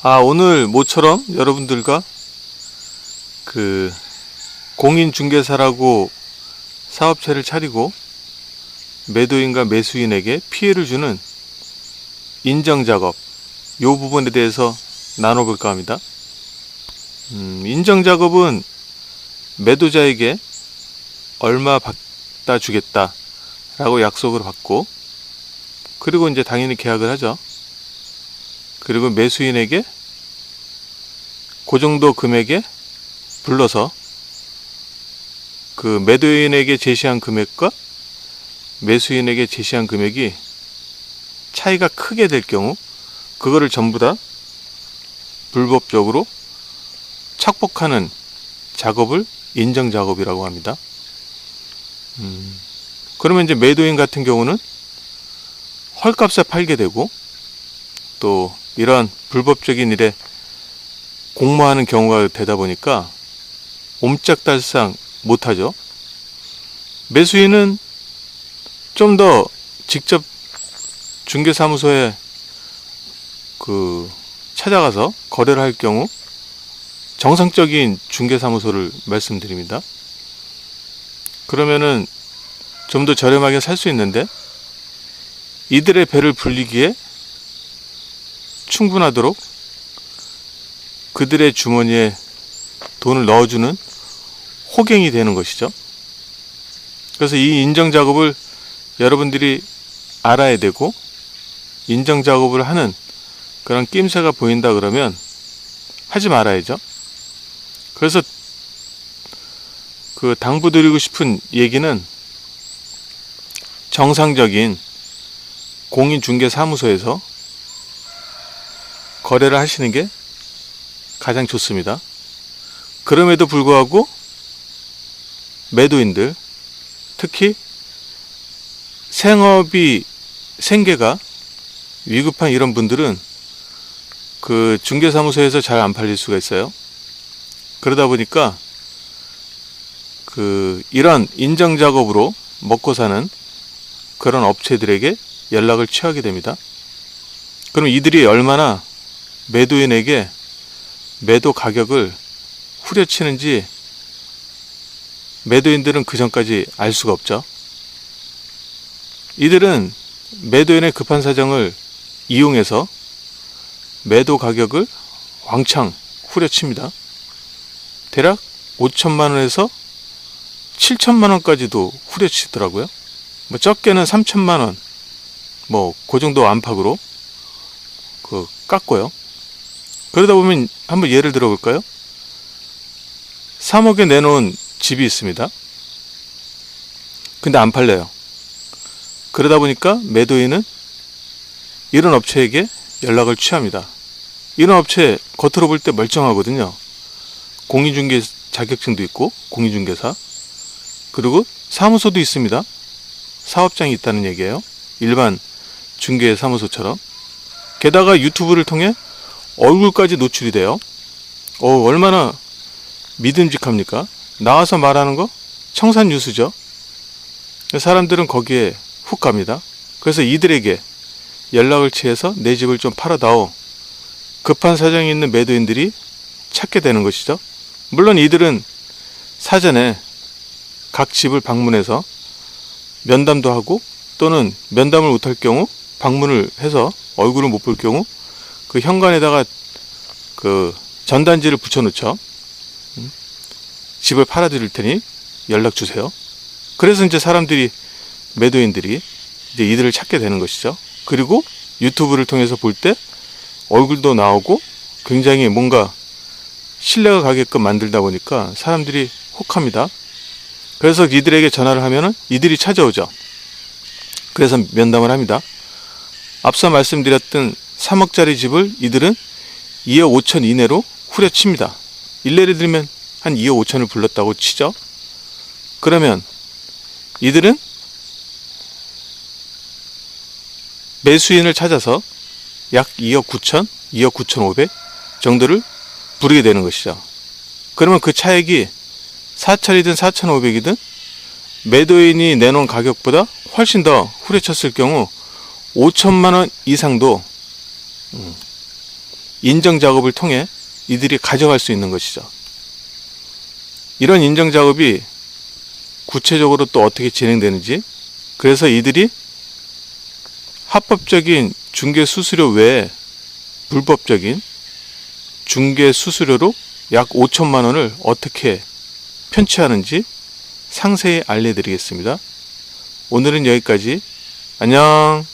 오늘 모처럼 여러분들과 그 공인중개사라고 사업체를 차리고 매도인과 매수인에게 피해를 주는 인정작업, 요 부분에 대해서 나눠볼까 합니다. 인정작업은 매도자에게 얼마 받아 주겠다 라고 약속을 받고, 그리고 이제 당연히 계약을 하죠. 그리고 매수인에게 그 정도 금액에 불러서 그 매도인에게 제시한 금액과 매수인에게 제시한 금액이 차이가 크게 될 경우 그거를 전부 다 불법적으로 착복하는 작업을 인정작업이라고 합니다. 그러면 이제 매도인 같은 경우는 헐값에 팔게 되고, 또 이러한 불법적인 일에 공모하는 경우가 되다 보니까 옴짝달싹 못하죠. 매수인은 좀 더 직접 중개사무소에 찾아가서 거래를 할 경우 정상적인 중개사무소를 말씀드립니다. 그러면은 좀 더 저렴하게 살 수 있는데, 이들의 배를 불리기에 충분하도록 그들의 주머니에 돈을 넣어주는 호갱이 되는 것이죠. 그래서 이 인정작업을 여러분들이 알아야 되고, 인정작업을 하는 그런 낌새가 보인다 그러면 하지 말아야죠. 그래서 당부드리고 싶은 얘기는, 정상적인 공인중개사무소에서 거래를 하시는 게 가장 좋습니다. 그럼에도 불구하고 매도인들, 특히 생계가 위급한 이런 분들은 그 중개사무소에서 잘 안 팔릴 수가 있어요. 그러다 보니까 이런 인정작업으로 먹고 사는 그런 업체들에게 연락을 취하게 됩니다. 그럼 이들이 얼마나 매도인에게 매도 가격을 후려치는지 매도인들은 그 전까지 알 수가 없죠. 이들은 매도인의 급한 사정을 이용해서 매도 가격을 왕창 후려칩니다. 대략 5천만원에서 7천만원까지도 후려치더라고요. 적게는 3천만원, 그 정도 안팎으로 깎고요. 그러다 보면 한번 예를 들어 볼까요? 3억에 내놓은 집이 있습니다. 근데 안 팔려요. 그러다 보니까 매도인은 이런 업체에게 연락을 취합니다. 이런 업체 겉으로 볼 때 멀쩡하거든요. 공인중개 자격증도 있고, 공인중개사, 그리고 사무소도 있습니다. 사업장이 있다는 얘기예요. 일반 중개사무소처럼. 게다가 유튜브를 통해 얼굴까지 노출이 돼요. 얼마나 믿음직합니까? 나와서 말하는 거 청산유수죠. 사람들은 거기에 훅 갑니다. 그래서 이들에게 연락을 취해서 내 집을 좀 팔아다오, 급한 사정이 있는 매도인들이 찾게 되는 것이죠. 물론 이들은 사전에 각 집을 방문해서 면담도 하고, 또는 면담을 못할 경우 방문을 해서 얼굴을 못 볼 경우 그 현관에다가 전단지를 붙여놓죠. 집을 팔아드릴 테니 연락 주세요. 그래서 이제 매도인들이 이제 이들을 찾게 되는 것이죠. 그리고 유튜브를 통해서 볼 때 얼굴도 나오고 굉장히 뭔가 신뢰가 가게끔 만들다 보니까 사람들이 혹합니다. 그래서 이들에게 전화를 하면은 이들이 찾아오죠. 그래서 면담을 합니다. 앞서 말씀드렸던 3억짜리 집을 이들은 2억 5천 이내로 후려칩니다. 일례를 들면 한 2억 5천을 불렀다고 치죠. 그러면 이들은 매수인을 찾아서 약 2억 9천, 2억 9천5백 정도를 부르게 되는 것이죠. 그러면 그 차액이 4천이든 4,500이든 매도인이 내놓은 가격보다 훨씬 더 후려쳤을 경우 5천만 원 이상도 인정 작업을 통해 이들이 가져갈 수 있는 것이죠. 이런 인정 작업이 구체적으로 또 어떻게 진행되는지, 그래서 이들이 합법적인 중개 수수료 외에 불법적인 중개 수수료로 약 5천만 원을 어떻게 편취하는지 상세히 알려드리겠습니다. 오늘은 여기까지. 안녕.